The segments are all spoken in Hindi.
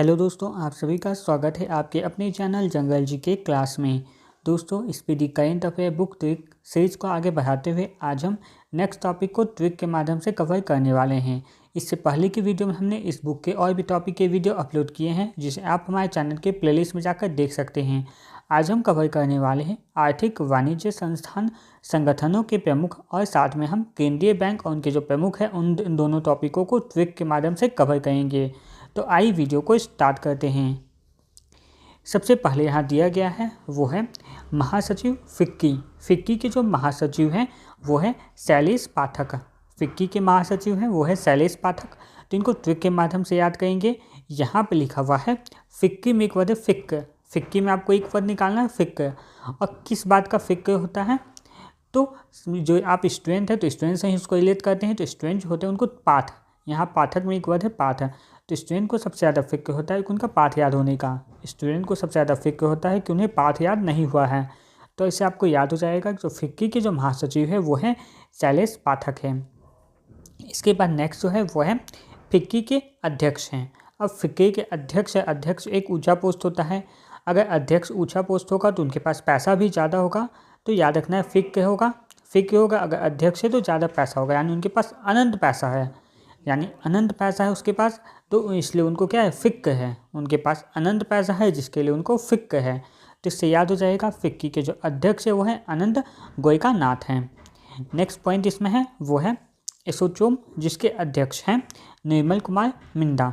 हेलो दोस्तों, आप सभी का स्वागत है आपके अपने चैनल जंगल जी के क्लास में। दोस्तों, speedy current affair book trick series को आगे बढ़ाते हुए आज हम नेक्स्ट टॉपिक को ट्रिक के माध्यम से कवर करने वाले हैं। इससे पहले की वीडियो में हमने इस बुक के और भी टॉपिक के वीडियो अपलोड किए हैं, जिसे आप हमारे चैनल के प्लेलिस्ट में जाकर देख सकते हैं। आज हम कवर करने वाले हैं आर्थिक वाणिज्य संस्थान संगठनों के प्रमुख, और साथ में हम केंद्रीय बैंक और उनके जो प्रमुख हैं उन दोनों टॉपिकों को ट्रिक के माध्यम से कवर करेंगे। तो आइए वीडियो को स्टार्ट करते हैं। सबसे पहले यहाँ दिया गया है वो है महासचिव फिक्की। फिक्की के जो महासचिव हैं वो है शैलेश पाठक। फिक्की के महासचिव हैं वो है शैलेश पाठक। तो इनको ट्रिक के माध्यम से याद करेंगे। यहाँ पे लिखा हुआ है फिक्की में एक वर्ड है फिक्क। फिक्की में आपको एक वर्ड निकालना है फिक्क। और किस बात का फिक्क होता है? तो जो आप स्टूडेंट है तो स्टूडेंट से ही उसको रिलेट करते हैं। तो स्टूडेंट जो होते हैं उनको पाठ, यहाँ पाठक में एक वर्ड है पाठ। तो स्टूडेंट को सबसे ज़्यादा फिक्र होता है कि उनका पाठ याद होने का। स्टूडेंट को सबसे ज़्यादा फिक्र होता है कि उन्हें पाठ याद नहीं हुआ है। तो इससे आपको याद हो जाएगा कि जो फिक्की के जो महासचिव है वो है शैलेश पाठक है। इसके बाद नेक्स्ट जो है वो है फिक्की के अध्यक्ष हैं। अब फिक्की के अध्यक्ष है, अध्यक्ष एक ऊंचा पोस्ट होता है। अगर अध्यक्ष ऊंचा पोस्ट होगा तो उनके पास पैसा भी ज़्यादा होगा। तो याद रखना है फिक्र होगा, फिक्र होगा। अगर अध्यक्ष है तो ज़्यादा पैसा होगा, यानी उनके पास अनंत पैसा है, यानी अनंत पैसा है उसके पास। तो इसलिए उनको क्या है, फिक्र है। उनके पास अनंत पैसा है जिसके लिए उनको फिक्र है। तो इससे याद हो जाएगा फिक्की के जो अध्यक्ष है वो है अनंत गोयकानाथ हैं। नेक्स्ट पॉइंट इसमें है वो है एसोचैम, जिसके अध्यक्ष हैं निर्मल कुमार मिंदा।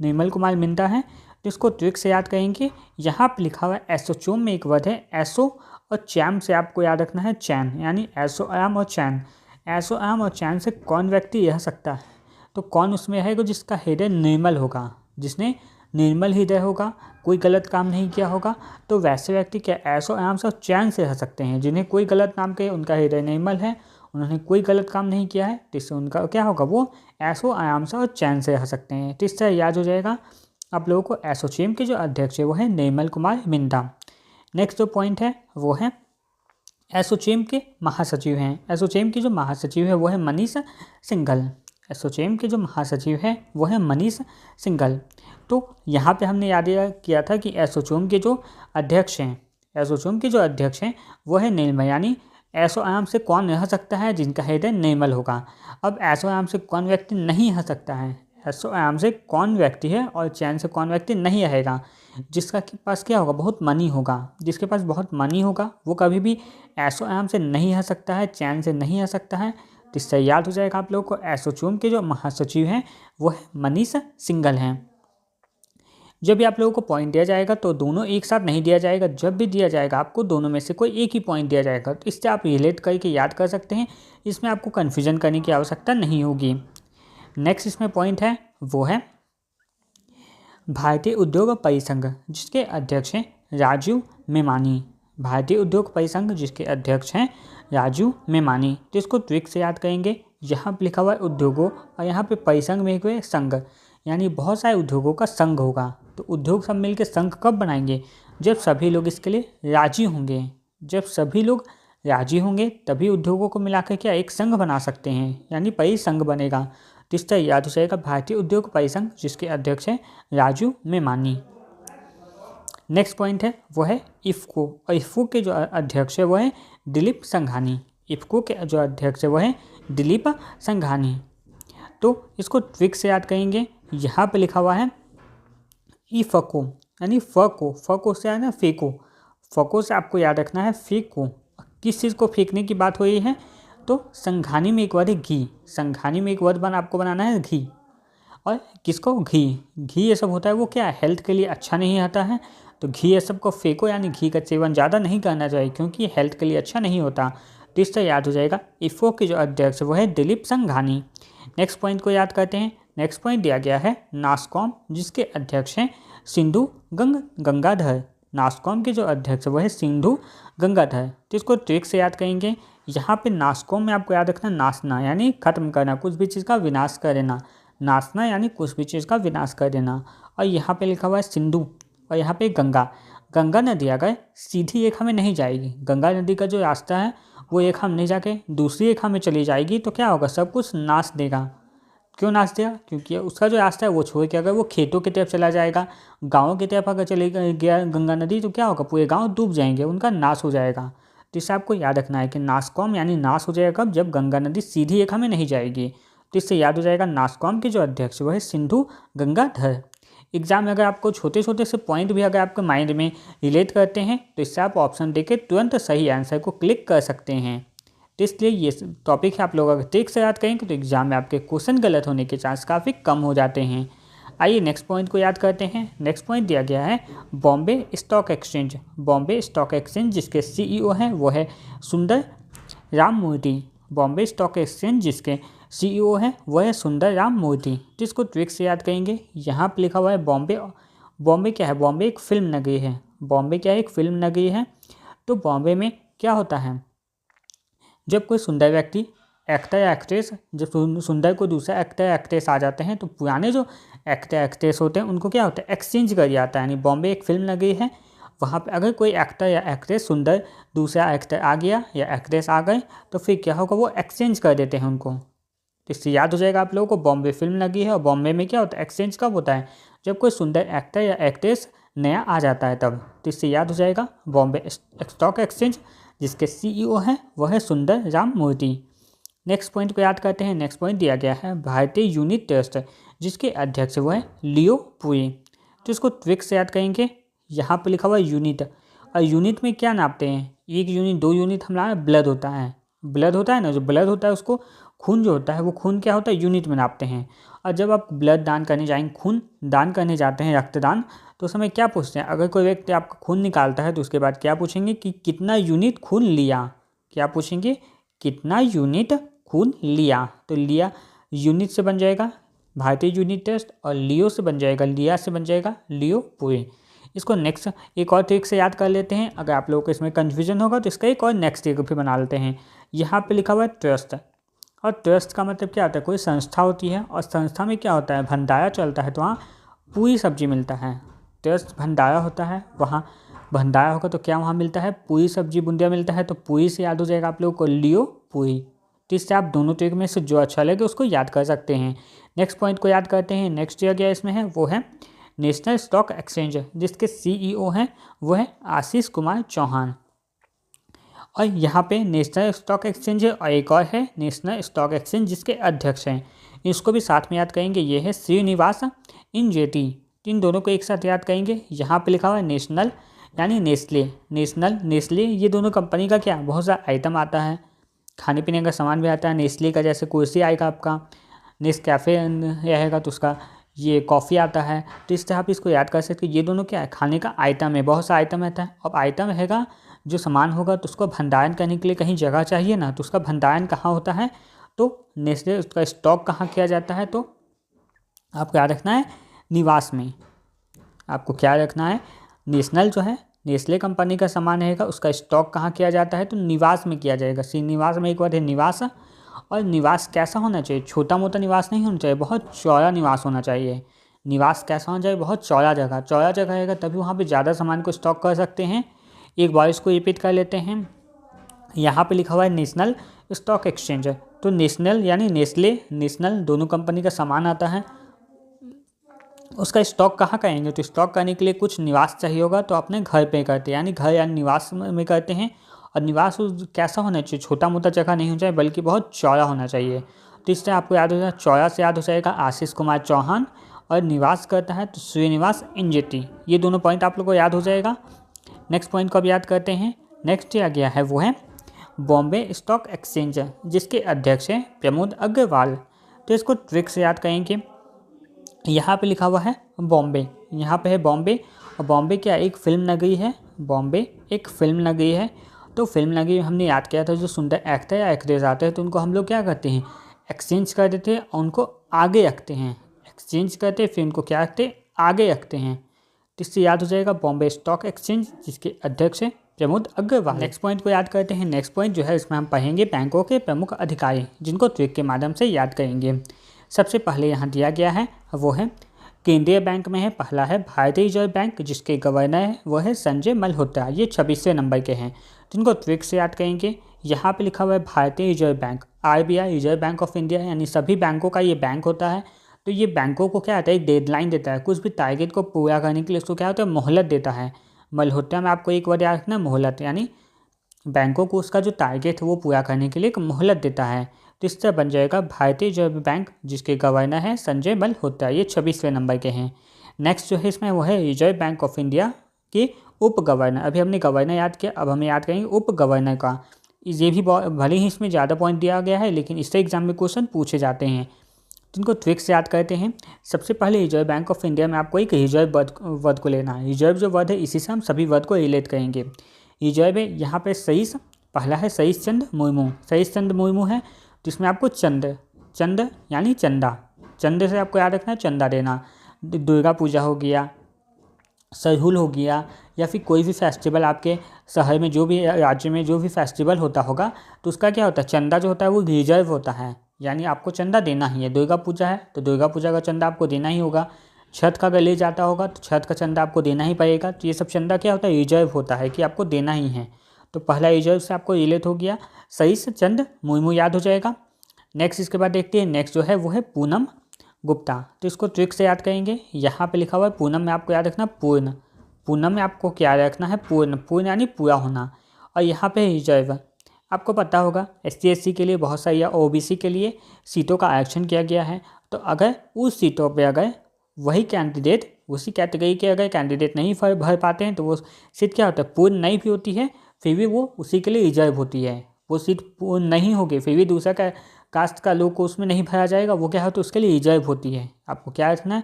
निर्मल कुमार मिंदा हैं, जिसको ट्रिक से याद करेंगे। यहाँ पर लिखा हुआ है एसोचैम में एक वर्ड है एसो, और चैम से आपको याद रखना है चैन, यानी एसो आम और चैन। एसो आम और चैन से कौन व्यक्ति रह सकता है? तो कौन उसमें है जिसका हृदय निर्मल होगा, जिसने निर्मल हृदय होगा, कोई गलत काम नहीं किया होगा। तो वैसे व्यक्ति क्या ऐसो आराम से और चैन से रह सकते हैं, जिन्हें कोई गलत काम किया, उनका हृदय निर्मल है, उन्होंने कोई गलत काम नहीं किया है, तो इससे उनका क्या होगा, वो ऐसो आराम से और चैन से रह सकते हैं। तो इससे याद हो जाएगा आप लोगों को एसोचैम के जो अध्यक्ष है वो है निर्मल कुमार मिंदा। नेक्स्ट जो पॉइंट है वो है एसोचैम के महासचिव हैं। एसोचैम की जो महासचिव है वो है मनीष सिंघल। एसोचैम के जो महासचिव है वो है मनीष सिंघल। तो यहाँ पे हमने याद किया था कि एसोचैम के जो अध्यक्ष हैं, एसोचैम के जो अध्यक्ष हैं वो है निर्मल, यानी ऐसो आराम से कौन रह सकता है जिनका हृदय निर्मल होगा। अब ऐसो आराम से कौन व्यक्ति नहीं रह सकता है? ऐसो आराम से कौन व्यक्ति है और चैन से कौन व्यक्ति नहीं रहेगा? जिसका के पास क्या होगा, बहुत मनी होगा। जिसके पास बहुत मनी होगा वो कभी भी ऐसो आराम से नहीं रह सकता है, चैन से नहीं रह सकता है। तो इससे याद हो जाएगा आप लोगों को एसोचैम के जो महासचिव हैं वो है मनीष सिंघल हैं। जब भी आप लोगों को पॉइंट दिया जाएगा तो दोनों एक साथ नहीं दिया जाएगा। जब भी दिया जाएगा आपको दोनों में से कोई एक ही पॉइंट दिया जाएगा, तो इससे आप रिलेट करके याद कर सकते हैं। इसमें आपको कन्फ्यूजन करने की आवश्यकता नहीं होगी। नेक्स्ट इसमें पॉइंट है वो है भारतीय उद्योग परिसंघ, जिसके अध्यक्ष हैं राजीव मेमानी। भारतीय उद्योग परिसंघ जिसके अध्यक्ष हैं राजू मेमानी। तो इसको ट्रिक से याद करेंगे। यहाँ पर लिखा हुआ है उद्योगों, और यहाँ पे परिसंघ में एक संघ, यानी बहुत सारे उद्योगों का संघ होगा। तो उद्योग सब मिलकर संघ कब बनाएंगे? जब सभी लोग इसके लिए राजी होंगे। जब सभी लोग राजी होंगे तभी उद्योगों को मिलाकर क्या एक संघ बना सकते हैं, यानी परिसंघ बनेगा। तो इस तरह याद हो जाएगा भारतीय उद्योग परिसंघ जिसके अध्यक्ष हैं राजू मेमानी। नेक्स्ट पॉइंट है वो है इफ्को, और इफ्को के जो अध्यक्ष है वो है दिलीप संघानी। इफ्को के जो अध्यक्ष है वो है दिलीप संघानी। तो इसको ट्रिक से याद करेंगे। यहाँ पे लिखा हुआ है इफको, यानी फको से है ना फेको। फको से आपको याद रखना है फेको। किस चीज़ को फेंकने की बात हो रही है? तो संघानी में एक वर्ड है घी। संघानी में एक वर्ड आपको बनाना है घी। और किसको? घी। घी ये सब होता है वो क्या है, हेल्थ के लिए अच्छा नहीं आता है। तो घी ये सब को फेंको, यानी घी का सेवन ज़्यादा नहीं करना चाहिए, क्योंकि हेल्थ के लिए अच्छा नहीं होता। तो इससे याद हो जाएगा इफ़को के जो अध्यक्ष वो है दिलीप संघानी। नेक्स्ट पॉइंट को याद करते हैं। नेक्स्ट पॉइंट दिया गया है नास्कॉम, जिसके अध्यक्ष हैं सिंधु गंगाधर। नास्कॉम के जो अध्यक्ष वो है सिंधु गंगाधर। तो इसको ट्रिक से याद करेंगे। यहाँ पे नास्कॉम में आपको याद रखना नाशना, यानी खत्म करना, कुछ भी चीज़ का विनाश कर देना। नाशना यानी कुछ भी चीज़ का विनाश कर देना। और यहाँ पे लिखा हुआ है सिंधु, और यहाँ पे गंगा। गंगा नदी अगर सीधी रेखा में नहीं जाएगी, गंगा नदी का जो रास्ता है वो रेखा में नहीं जाके दूसरी रेखा में चली जाएगी, तो क्या होगा, सब कुछ नाश देगा। क्यों नाश दिया? क्योंकि उसका जो रास्ता है वो छोड़ के अगर वो खेतों की तरफ चला जाएगा, गाँव की तरफ अगर चले गया गंगा नदी, तो क्या होगा, पूरे गाँव डूब जाएंगे, उनका नाश हो जाएगा। तो इससे आपको याद रखना है कि नासकॉम यानी नाश हो जाएगा कब, जब गंगा नदी सीधी रेखा में नहीं जाएगी। तो इससे याद हो जाएगा नासकॉम के जो अध्यक्ष वो है सिंधु गंगाधर। एग्जाम में अगर आपको छोटे छोटे से पॉइंट भी अगर आपके माइंड में रिलेट करते हैं तो इससे आप ऑप्शन देके तुरंत सही आंसर को क्लिक कर सकते हैं। तो इसलिए ये टॉपिक है, आप लोग अगर ट्रिक से याद करेंगे तो एग्जाम में आपके क्वेश्चन गलत होने के चांस काफ़ी कम हो जाते हैं। आइए नेक्स्ट पॉइंट को याद करते हैं। नेक्स्ट पॉइंट दिया गया है Bombay stock exchange. Bombay stock exchange जिसके सीईओ हैं वो है सुंदर राममूर्ति। बॉम्बे स्टॉक एक्सचेंज जिसके सीईओ है वो है सुंदर राममूर्ति। जिसको ट्रिक से याद करेंगे, यहाँ पे लिखा हुआ है बॉम्बे। बॉम्बे क्या है? बॉम्बे एक फिल्म नगरी है। बॉम्बे क्या है? एक फिल्म नगरी है। तो बॉम्बे में क्या होता है, जब कोई सुंदर व्यक्ति, एक्टर या एक्ट्रेस, जब सुंदर को दूसरा एक्टर या एक्ट्रेस आ जाते हैं तो पुराने जो एक्टर एक्ट्रेस होते हैं उनको क्या होता है, एक्सचेंज कर जाता है। यानी बॉम्बे एक फिल्म नगरी है, वहाँ पे अगर कोई एक्टर या एक्ट्रेस सुंदर दूसरा एक्टर आ गया या एक्ट्रेस आ गए तो फिर क्या होगा, वो एक्सचेंज कर देते हैं उनको। तो इससे याद हो जाएगा आप लोगों को बॉम्बे फिल्म नगरी है। और बॉम्बे में क्या होता है, एक्सचेंज कब होता है, जब कोई सुंदर एक्टर या एक्ट्रेस नया आ जाता है तब। तो इससे याद हो जाएगा बॉम्बे स्टॉक एक्सचेंज जिसके सीईओ हैं वह है सुंदर राममूर्ति। नेक्स्ट पॉइंट को याद करते हैं। नेक्स्ट पॉइंट दिया गया है भारतीय यूनिट ट्रस्ट जिसके अध्यक्ष वो है लियो पुरी। तो इसको ट्रिक से याद करेंगे, यहाँ पे लिखा हुआ है यूनिट, और यूनिट में क्या नापते हैं, 1 यूनिट 2 यूनिट हमारा ब्लड होता है। ब्लड होता है ना, जो ब्लड होता है उसको, खून जो होता है वो खून क्या होता है, यूनिट में नापते हैं। और जब आप ब्लड दान करने जाएंगे, खून दान करने जाते हैं, रक्तदान, तो उस समय क्या पूछते हैं, अगर कोई व्यक्ति आपका खून निकालता है तो उसके बाद क्या पूछेंगे कि कितना यूनिट खून लिया। क्या पूछेंगे, कितना यूनिट खून लिया। तो लिया यूनिट से बन जाएगा भारतीय यूनिट टेस्ट, और लियो से बन जाएगा, लिया से बन जाएगा लियो पुरी। इसको नेक्स्ट एक और ट्रिक से याद कर लेते हैं। अगर आप लोगों को इसमें कन्फ्यूजन होगा तो इसका एक और नेक्स्ट ट्रिक भी बना लेते हैं। यहाँ पे लिखा हुआ है ट्रस्ट, और ट्रस्ट का मतलब क्या होता है, कोई संस्था होती है और संस्था में क्या होता है, भंडारा चलता है तो वहाँ पूरी सब्जी मिलता है। ट्रस्ट भंडारा होता है, वहाँ भंडारा होगा तो क्या वहाँ मिलता है, पूरी सब्जी बूंदिया मिलता है। तो पूरी से याद हो जाएगा आप लोगों को लियो पूरी। तो इससे आप दोनों ट्रिक में से जो अच्छा लगे उसको याद कर सकते हैं। नेक्स्ट पॉइंट को याद करते हैं। नेक्स्ट दिया गया इसमें है वो है नेशनल स्टॉक एक्सचेंज जिसके सीईओ हैं वो है आशीष कुमार चौहान। और यहाँ पे नेशनल स्टॉक एक्सचेंज है और एक और है नेशनल स्टॉक एक्सचेंज जिसके अध्यक्ष हैं, इसको भी साथ में याद करेंगे, ये है श्रीनिवास इंजेटी। इन दोनों को एक साथ याद करेंगे। यहाँ पे लिखा हुआ है नेशनल यानी नेस्ले, नेशनल नेस्ले, ये दोनों कंपनी का क्या बहुत सारा आइटम आता है, खाने पीने का सामान भी आता है। नेस्ले का जैसे कुर्सी आएगा आपका, नेस्कैफ़े रहेगा तो उसका ये कॉफ़ी आता है। तो इस तरह आप इसको याद कर सकते हैं। ये दोनों क्या है, खाने का आइटम है, बहुत सा आइटम रहता है। अब आइटम रहेगा जो सामान होगा तो उसको भंडारण करने के लिए कहीं जगह चाहिए ना, तो उसका भंडारण कहाँ होता है, तो नेस्ले उसका स्टॉक कहाँ किया जाता है, तो आपको याद रखना है निवास में। आपको क्या रखना है, नेशनल जो है नेस्ले कंपनी का सामान रहेगा उसका स्टॉक कहाँ किया जाता है, तो निवास में किया जाएगा। श्रीनिवास में एक बार है निवास, और निवास कैसा होना चाहिए, छोटा मोटा निवास नहीं होना चाहिए, बहुत चौड़ा निवास होना चाहिए। निवास कैसा होना चाहिए, बहुत चौड़ा जगह, चौड़ा जगह रहेगा तभी वहाँ पे ज़्यादा सामान को स्टॉक कर सकते हैं। एक बार इसको रिपीट कर लेते हैं। यहाँ पे लिखा हुआ है नेशनल स्टॉक एक्सचेंज, तो नेशनल यानी नेस्ले, नेशनल दोनों कंपनी का सामान आता है, उसका स्टॉक कहाँ करेंगे, तो स्टॉक करने के लिए कुछ निवास चाहिए होगा तो अपने घर पे करते हैं, यानी घर या निवास में करते हैं। और निवास कैसा होना चाहिए, छोटा मोटा जगह नहीं होना चाहिए बल्कि बहुत चौड़ा होना चाहिए। तो इससे आपको याद हो जाएगा, चौड़ा से याद हो जाएगा आशीष कुमार चौहान, और निवास करता है तो श्रीनिवास इंजेटी। ये दोनों पॉइंट आप लोग को याद हो जाएगा। नेक्स्ट पॉइंट को अब याद करते हैं। नेक्स्ट दिया गया है वो है बॉम्बे स्टॉक एक्सचेंज जिसके अध्यक्ष हैं प्रमोद अग्रवाल। तो इसको ट्रिक से याद करेंगे। यहाँ पे लिखा हुआ है बॉम्बे, यहाँ पे है बॉम्बे, और बॉम्बे क्या एक फिल्म नगरी है, बॉम्बे एक फिल्म नगरी है। तो फिल्म नगरी हमने याद किया था, जो सुंदर एक्टर या एक्ट्रेस आते हैं तो उनको हम लोग क्या करते हैं, एक्सचेंज कर देते हैं और उनको आगे रखते हैं, एक्सचेंज करते हैं फिर उनको क्या रखते हैं, आगे रखते हैं। तो इससे याद हो जाएगा बॉम्बे स्टॉक एक्सचेंज जिसके अध्यक्ष हैं प्रमोद अग्रवाल। नेक्स्ट पॉइंट को याद करते हैं। नेक्स्ट पॉइंट जो है इसमें हम पढ़ेंगे बैंकों के प्रमुख अधिकारी जिनको ट्रिक के माध्यम से याद करेंगे। सबसे पहले यहाँ दिया गया है वो है केंद्रीय बैंक में है, पहला है भारतीय रिजर्व बैंक जिसके गवर्नर है वो है संजय मल्होत्रा, ये 26वें नंबर के हैं, जिनको ट्रिक से याद करेंगे। यहाँ पे लिखा हुआ है भारतीय reserve bank, RBI reserve bank of India यानी सभी बैंकों का ये बैंक होता है। तो ये बैंकों को क्या होता है, एक डेडलाइन देता है, कुछ भी टारगेट को पूरा करने के लिए उसको क्या होता है, मोहलत देता है। मल्होत्रा में आपको एक वर्ड याद रखना, मोहलत, यानी बैंकों को उसका जो टारगेट है वो पूरा करने के लिए एक मोहलत देता है। तो इससे बन जाएगा भारतीय रिजर्व बैंक, जिसके गवर्नर हैं संजय मल्होत्रा। ये 26वें नंबर के हैं। नेक्स्ट जो है इसमें वो है रिजर्व बैंक ऑफ इंडिया के उप गवर्नर। अभी हमने गवर्नर याद किया, अब हमें याद करेंगे उप गवर्नर का। ये भी भले ही इसमें ज़्यादा पॉइंट दिया गया है, लेकिन इससे एग्जाम में क्वेश्चन पूछे जाते हैं, जिनको ट्रिक से याद करते हैं। सबसे पहले रिजर्व बैंक ऑफ इंडिया में आपको एक रिजर्व वर्ड को लेना है। रिजर्व जो वर्ड है इसी से हम सभी वर्ड को रिलेट करेंगे। रिजर्व है, यहाँ पे सईस पहला है, सईस चंद मुर्मू। सईस चंद मुर्मू है, जिसमें आपको चंद यानी चंदा, चंद से आपको याद रखना है चंदा देना। दुर्गा पूजा हो गया, सरहुल हो गया, या फिर कोई भी फेस्टिवल आपके शहर में, जो भी राज्य में जो भी फेस्टिवल होता होगा, तो उसका क्या होता है, चंदा जो होता है वो रिजर्व होता है, यानी आपको चंदा देना ही है। दुर्गा पूजा है तो दुर्गा पूजा का चंदा आपको देना ही होगा। छठ का अगर ले जाता होगा तो छठ का चंदा आपको देना ही पड़ेगा। तो ये सब चंदा क्या होता है, रिजर्व होता है कि आपको देना ही है। तो पहला रिजर्व से आपको रिलेट हो गया, सईस चंद मुर्मू याद हो जाएगा। नेक्स्ट इसके बाद देखते हैं, नेक्स्ट जो है वो है पूनम गुप्ता। तो इसको ट्रिक से याद करेंगे। यहाँ पे लिखा हुआ है पूनम में आपको याद रखना पूर्ण, पूनम में आपको क्या रखना है, पूर्ण, पूर्ण यानी पूरा होना। और यहाँ पे रिजर्व, आपको पता होगा SC SC के लिए बहुत सारी, या OBC के लिए सीटों का आरक्षण किया गया है। तो अगर उस सीटों पे अगर वही कैंडिडेट, उसी कैटेगरी के अगर कैंडिडेट नहीं भर पाते हैं, तो वो सीट क्या होता है, पूर्ण नहीं भी होती है, फिर भी वो उसी के लिए रिजर्व होती है। वो सीट पूर्ण नहीं होगी, फिर भी दूसरा कास्ट का लोग को उसमें नहीं भरा जाएगा, वो क्या होता है, उसके लिए रिजर्व होती है। आपको क्या रखना है,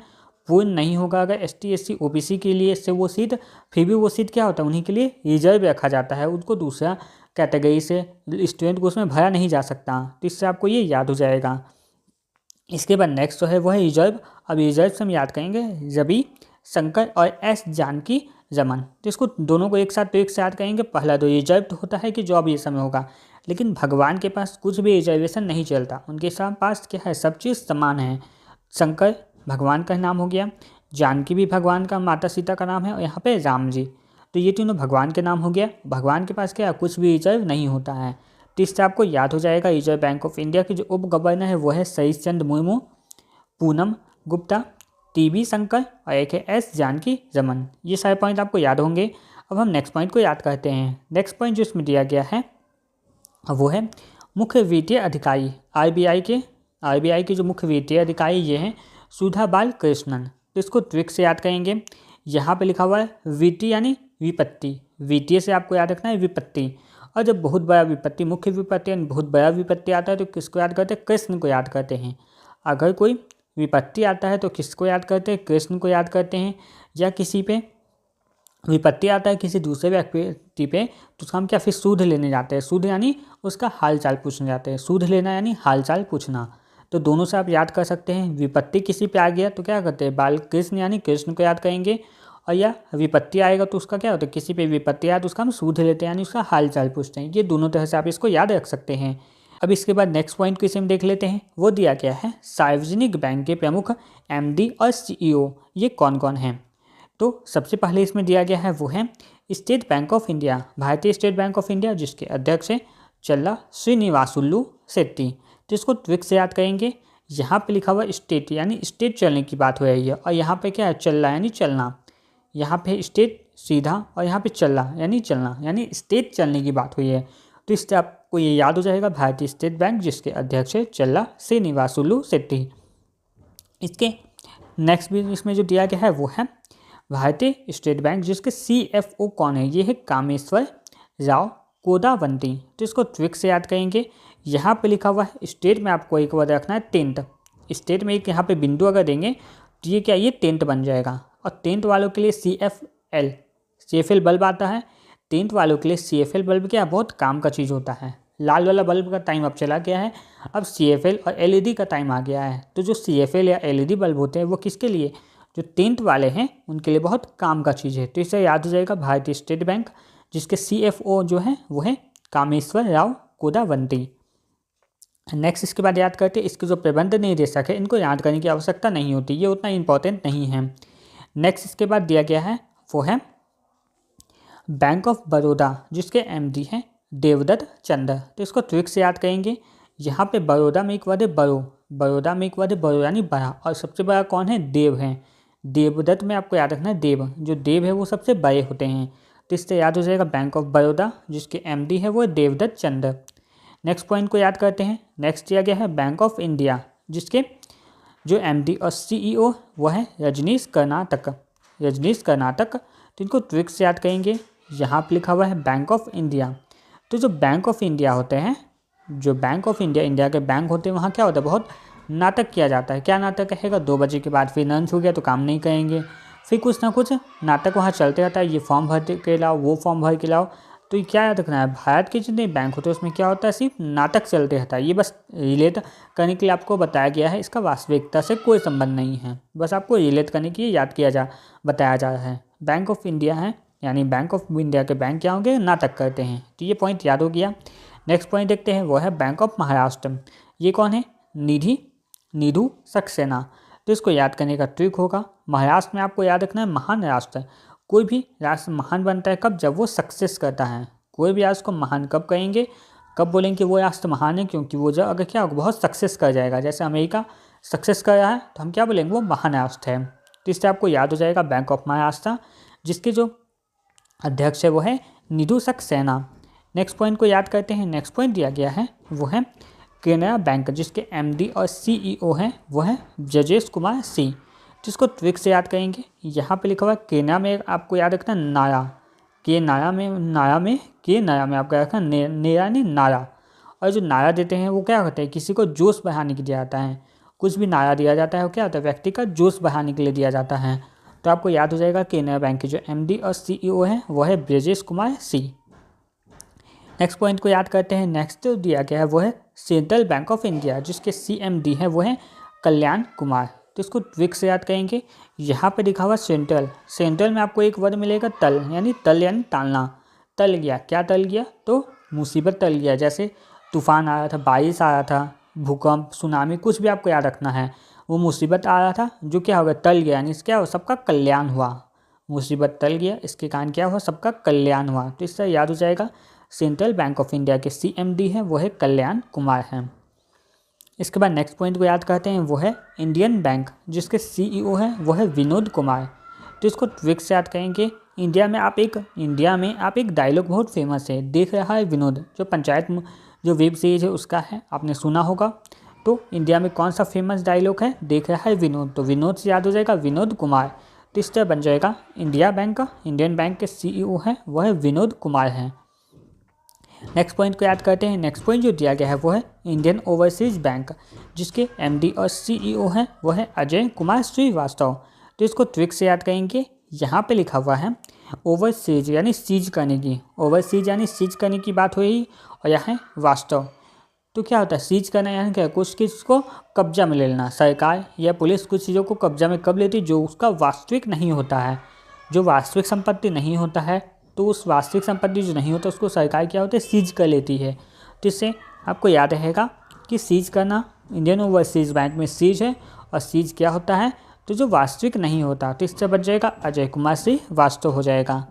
पूर्ण नहीं होगा अगर ST SC OBC के लिए से वो सीट, फिर भी वो सीट क्या होता है, उन्हीं के लिए रिजर्व रखा जाता है। उनको दूसरा कैटेगरी से स्टूडेंट को उसमें भरा नहीं जा सकता। तो इससे आपको ये याद हो जाएगा। इसके बाद नेक्स्ट जो है वो है रिजर्व। अब रिजर्व से हम याद करेंगे रवि शंकर और S जानकी रमन। तो इसको दोनों को एक साथ ट्रिक से याद करेंगे। पहला तो रिजर्व तो होता है कि जो अब ये समय होगा, लेकिन भगवान के पास कुछ भी रिजर्वेशन नहीं चलता, उनके पास क्या है, सब चीज़ समान है। शंकर भगवान का नाम हो गया, जानकी भी भगवान का, माता सीता का नाम है, और यहाँ पे राम जी, तो ये तीनों भगवान के नाम हो गया। भगवान के पास क्या कुछ भी रिजर्व नहीं होता है। तो इससे आपको याद हो जाएगा रिजर्व बैंक ऑफ इंडिया के जो उप गवर्नर है वो है सईस चंद मुर्मू, पूनम गुप्ता, TB शंकर और एक है S जानकी रमन। ये सारे पॉइंट आपको याद होंगे। अब हम नेक्स्ट पॉइंट को याद करते हैं। नेक्स्ट पॉइंट जो इसमें दिया गया है वो है मुख्य वित्तीय अधिकारी। RBI के जो मुख्य वित्तीय अधिकारी ये हैं सुधा बाल कृष्णन। तो इसको ट्रिक से याद करेंगे। यहाँ पे लिखा हुआ है वित्तीय यानी विपत्ति, वित्तीय से आपको याद रखना है विपत्ति। और जब बहुत बड़ा विपत्ति, मुख्य विपत्ति यानी बहुत बड़ा विपत्ति आता है, तो किसको याद करते हैं, कृष्ण को याद करते हैं। अगर कोई विपत्ति आता है तो किसको याद करते हैं, कृष्ण को याद करते हैं। या किसी पे विपत्ति आता है किसी दूसरे व्यक्ति पे, तो उसका हम क्या फिर सूद लेने जाते हैं। सूद यानी उसका हाल चाल पूछने जाते हैं, सूद लेना यानी हाल चाल पूछना। तो दोनों से आप याद कर सकते हैं। विपत्ति किसी पे आ गया तो क्या करते हैं, बाल कृष्ण यानी कृष्ण को याद करेंगे। और या विपत्ति आएगा तो उसका क्या होता है, किसी पे विपत्ति आया तो उसका हम सूद लेते हैं यानी उसका हाल चाल पूछते हैं। ये दोनों तरह से आप इसको याद रख सकते हैं। अब इसके बाद नेक्स्ट पॉइंट को इसे हम देख लेते हैं। वो दिया गया है सार्वजनिक बैंक के प्रमुख MD और CEO ये कौन कौन हैं। तो सबसे पहले इसमें दिया गया है वो है स्टेट बैंक ऑफ इंडिया, भारतीय स्टेट बैंक ऑफ इंडिया, जिसके अध्यक्ष हैं चल्ला श्रीनिवासुलु शेट्टी। तो इसको ट्रिक से याद करेंगे। यहाँ पे लिखा हुआ स्टेट यानी स्टेट चलने की बात हो रही है, और यहाँ पे क्या है, चल्ला यानी चलना। यहाँ पे स्टेट सीधा, और यहाँ पे चल्ला यानी चलना, यानी स्टेट चलने की बात हुई है। तो इससे आपको ये याद हो जाएगा भारतीय स्टेट बैंक, जिसके अध्यक्ष है चल्ला श्रीनिवासुलु शेट्टी। इसके नेक्स्ट भी इसमें जो दिया गया है वो है भारतीय स्टेट बैंक, जिसके CFO कौन है, ये है कामेश्वर राव कोदावंती। तो इसको ट्रिक से याद करेंगे। यहाँ पे लिखा हुआ है स्टेट में आपको एक बार रखना है 10th। स्टेट में एक यहाँ पे बिंदु अगर देंगे तो ये क्या, ये 10th बन जाएगा। और 10th वालों के लिए CFL बल्ब आता है। 10th वालों के लिए CFL बल्ब क्या बहुत काम का चीज़ होता है। लाल वाला बल्ब का टाइम अब चला गया है, अब CFL और LED का टाइम आ गया है। तो जो CFL या LED बल्ब होते हैं वो किसके लिए, जो 10th वाले हैं उनके लिए बहुत काम का चीज़ है। तो इससे याद हो जाएगा भारतीय स्टेट बैंक, जिसके CFO जो है वो है कामेश्वर राव कोदावंती। नेक्स्ट इसके बाद याद करते हैं इसके जो प्रबंध निदेशक है, इनको याद करने की आवश्यकता नहीं होती, ये उतना इंपॉर्टेंट नहीं है। नेक्स्ट इसके बाद दिया गया है वो है बैंक ऑफ बड़ौदा, जिसके MD हैं देवदत्त चंद्र। तो इसको ट्रिक से याद करेंगे। यहाँ पे बड़ौदा में एक वर्ड है बड़ो, बड़ौदा में एक वर्ड है बड़ो यानी बड़ा, और सबसे बड़ा कौन है? देव है। देवदत्त में आपको याद रखना है देव, जो देव है वो सबसे बड़े होते हैं। तो इससे याद हो जाएगा बैंक ऑफ बड़ौदा, जिसके MD है वो है देवदत्त चंद्र। नेक्स्ट पॉइंट को याद करते हैं। नेक्स्ट दिया गया है बैंक ऑफ इंडिया, जिसके जो MD और CEO वो है रजनीश कर्नाटक, रजनीश कर्नाटक। तो इनको ट्रिक से याद करेंगे। यहाँ पर लिखा हुआ है बैंक ऑफ इंडिया। तो जो बैंक ऑफ इंडिया होते हैं, जो बैंक ऑफ इंडिया, इंडिया के बैंक होते हैं, वहाँ क्या होता है? बहुत नाटक किया जाता है। क्या नाटक रहेगा? 2 बजे के बाद फिर लंच हो गया तो काम नहीं करेंगे, फिर कुछ ना कुछ नाटक वहाँ चलते रहता है। ये फॉर्म भर के लाओ, वो फॉर्म भर के लाओ। तो ये क्या याद रखना है? भारत के जितने बैंक होते हैं उसमें क्या होता है? सिर्फ नाटक चलते रहता है। ये बस रिलेट करने के लिए आपको बताया गया है, इसका वास्तविकता से कोई संबंध नहीं है, बस आपको रिलेट करने के लिए बताया जा रहा है। बैंक ऑफ इंडिया है, यानी बैंक ऑफ इंडिया के बैंक क्या होंगे? नाटक करते हैं। तो ये पॉइंट याद हो गया। नेक्स्ट पॉइंट देखते हैं, वो है बैंक ऑफ महाराष्ट्र। ये कौन है? नीधू सक्सेना। तो इसको याद करने का ट्रिक होगा, महाराष्ट्र में आपको याद रखना है महान राष्ट्र। कोई भी राष्ट्र महान बनता है कब? जब वो सक्सेस करता है। कोई भी राष्ट्र को महान कब कहेंगे? कब बोलेंगे कि वो राष्ट्र महान है? क्योंकि वो जब अगर क्या होगा, बहुत सक्सेस कर जाएगा। जैसे अमेरिका सक्सेस कर रहा है तो हम क्या बोलेंगे? वो महान राष्ट्र है। तो इससे आपको याद हो जाएगा बैंक ऑफ महाराष्ट्र, जिसके जो अध्यक्ष है वो है नीधू सक्सेना। नेक्स्ट पॉइंट को याद करते हैं। नेक्स्ट पॉइंट दिया गया है वो है केनरा बैंक, जिसके MD और CEO हैं वो है ब्रजेश कुमार सी। जिसको ट्रिक से याद करेंगे। यहाँ पे लिखा हुआ है केनरा में आपको याद रखना नारा, के नारा में आपको याद रखना नेरा नहीं नारा। और जो नारा देते हैं वो क्या होता है? किसी को जोश बढ़ाने के लिए आता है। कुछ भी नारा दिया जाता है वो क्या होता है? व्यक्ति का जोश बढ़ाने के लिए दिया जाता है। तो आपको याद हो जाएगा केनरा बैंक के जो MD और CEO हैं वो है ब्रजेश कुमार सी। नेक्स्ट पॉइंट को याद करते हैं। नेक्स्ट दिया गया है वो है सेंट्रल बैंक ऑफ इंडिया, जिसके CMD है वो है कल्याण कुमार। तो इसको ट्रिक से याद करेंगे। यहाँ पे लिखा हुआ सेंट्रल, सेंट्रल में आपको एक वर्ड मिलेगा तल यानी टालना। तल गया, क्या तल गया? तो मुसीबत टल गया। जैसे तूफान आ रहा था, बारिश आ रहा था, भूकंप, सुनामी, कुछ भी आपको याद रखना है। वो मुसीबत आ रहा था जो क्या होगा? टल गया, यानी क्या हो? सबका कल्याण हुआ। मुसीबत टल गया, इसके कारण क्या हुआ? सबका कल्याण हुआ। तो इससे याद हो जाएगा सेंट्रल बैंक ऑफ इंडिया के CMD है वो है कल्याण कुमार हैं। इसके बाद नेक्स्ट पॉइंट को याद करते हैं, वो है इंडियन बैंक, जिसके CEO है वो है विनोद कुमार। तो इसको ट्रिक से याद करेंगे। इंडिया में आप एक डायलॉग बहुत फेमस है, देख रहा है विनोद, जो पंचायत जो वेब सीरीज है उसका है, आपने सुना होगा। तो इंडिया में कौन सा फेमस डायलॉग है? देख रहा है विनोद। तो विनोद से याद हो जाएगा विनोद कुमार। तो इस तरह बन जाएगा इंडियन बैंक के CEO है वो है विनोद कुमार हैं। नेक्स्ट पॉइंट को याद करते हैं। नेक्स्ट पॉइंट जो दिया गया है वो है इंडियन ओवरसीज बैंक, जिसके MD और CEO हैं वो है अजय कुमार श्रीवास्तव। तो इसको ट्रिक से याद करेंगे। यहाँ पे लिखा हुआ है ओवरसीज यानी सीज करने की, ओवरसीज यानी सीज करने की बात हुई, और यहाँ है वास्तव। तो क्या होता है? सीज करना यानी क्या? कुछ चीज़ को कब्जा में ले लेना। सरकार या पुलिस कुछ चीज़ों को कब्जा में कब लेती? जो उसका वास्तविक नहीं होता है, जो वास्तविक संपत्ति नहीं होता है। तो उस वास्तविक संपत्ति जो नहीं होता उसको सरकार क्या होता है? सीज कर लेती है। तो इससे आपको याद रहेगा कि सीज करना, इंडियन ओवरसीज बैंक में सीज है, और सीज क्या होता है? तो जो वास्तविक नहीं होता। तो इससे बच जाएगा अजय कुमार श्रीवास्तव हो जाएगा।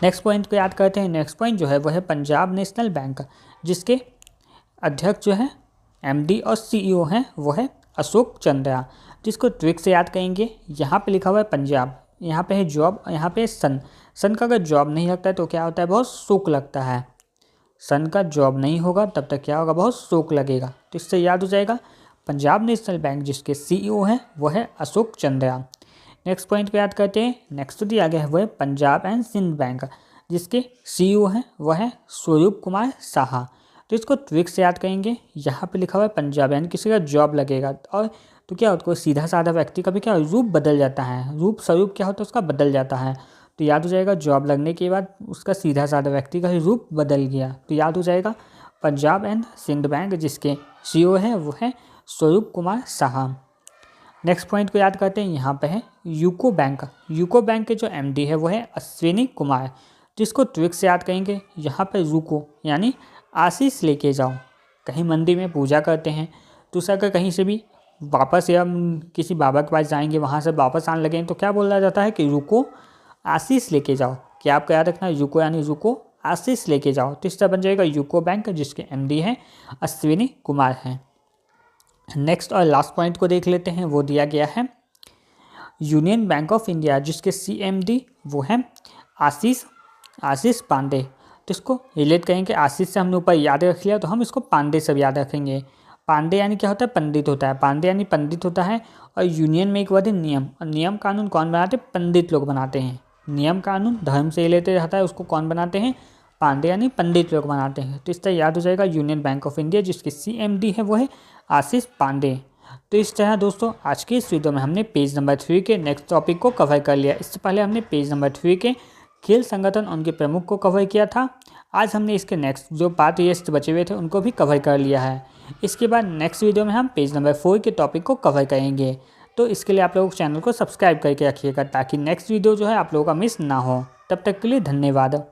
नेक्स्ट पॉइंट को याद करते हैं। नेक्स्ट पॉइंट जो है वह है पंजाब नेशनल बैंक, जिसके अध्यक्ष जो है MD और CEO हैं वो है अशोक चंद्रा। जिसको ट्रिक से याद करेंगे। यहाँ पे लिखा हुआ है पंजाब, यहाँ पे है जॉब, यहाँ पे सन का अगर जॉब नहीं लगता है तो क्या होता है? बहुत शोक लगता है। सन का जॉब नहीं होगा तब तक क्या होगा? बहुत शोक लगेगा। तो इससे याद हो जाएगा पंजाब नेशनल बैंक, जिसके CEO हैं वो है अशोक चंद्रा। नेक्स्ट पॉइंट को याद करते हैं। नेक्स्ट दिया गया है वो है पंजाब एंड सिंध बैंक, जिसके CEO हैं वो है स्वरूप कुमार साहा। तो इसको ट्रिक से याद करेंगे। यहाँ पे लिखा हुआ है पंजाब यानी किसी का जॉब लगेगा, और तो क्या होता है? सीधा साधा व्यक्ति का भी क्या रूप बदल जाता है, रूप स्वरूप क्या होता है उसका बदल जाता है। तो याद हो जाएगा जॉब लगने के बाद उसका सीधा साधा व्यक्ति का ही रूप बदल गया। तो याद हो जाएगा पंजाब एंड सिंध बैंक, जिसके CEO है वो है स्वरूप कुमार साहा। नेक्स्ट पॉइंट को याद करते हैं। यहाँ पे है यूको बैंक, यूको बैंक के जो MD है वो है अश्विनी कुमार। जिसको ट्रिक से याद करेंगे। यहाँ पे यूको यानी आशीष लेके जाओ। कहीं मंदिर में पूजा करते हैं तो उसे अगर कहीं से भी वापस या किसी बाबा के पास जाएंगे, वहाँ से वापस आने लगेंगे तो क्या बोला जाता है? कि रुको आशीष लेके जाओ। क्या आपको याद रखना है? रुको यानी रुको आशीष लेके जाओ। तीसरा बन जाएगा यूको बैंक जिसके MD हैं अश्विनी कुमार हैं। नेक्स्ट और लास्ट पॉइंट को देख लेते हैं, वो दिया गया है यूनियन बैंक ऑफ इंडिया जिसके CMD वो हैं आशीष पांडे। तो इसको रिलेट करेंगे, आशीष से हमने ऊपर याद रख लिया तो हम इसको पांडे से भी याद रखेंगे। पांडे यानी क्या होता है, पंडित होता है। पांडे यानी पंडित होता है। और यूनियन में एक वर्ड है नियम, और नियम कानून कौन बनाते हैं, पंडित लोग बनाते हैं। नियम कानून धर्म से रिलेटेड रहता है, उसको कौन बनाते हैं, पांडे यानी पंडित लोग बनाते हैं। तो इस तरह याद हो जाएगा यूनियन बैंक ऑफ इंडिया जिसके CMD है वो है आशीष पांडे। तो इस तरह दोस्तों आज की इस वीडियो में हमने पेज नंबर 3 के नेक्स्ट टॉपिक को कवर कर लिया। इससे पहले हमने पेज नंबर 3 के खेल संगठन उनके प्रमुख को कवर किया था। आज हमने इसके नेक्स्ट जो पार्ट रेस्ट बचे हुए थे उनको भी कवर कर लिया है। इसके बाद नेक्स्ट वीडियो में हम पेज नंबर 4 के टॉपिक को कवर करेंगे। तो इसके लिए आप लोग चैनल को सब्सक्राइब करके रखिएगा ताकि नेक्स्ट वीडियो जो है आप लोगों का मिस ना हो। तब तक के लिए धन्यवाद।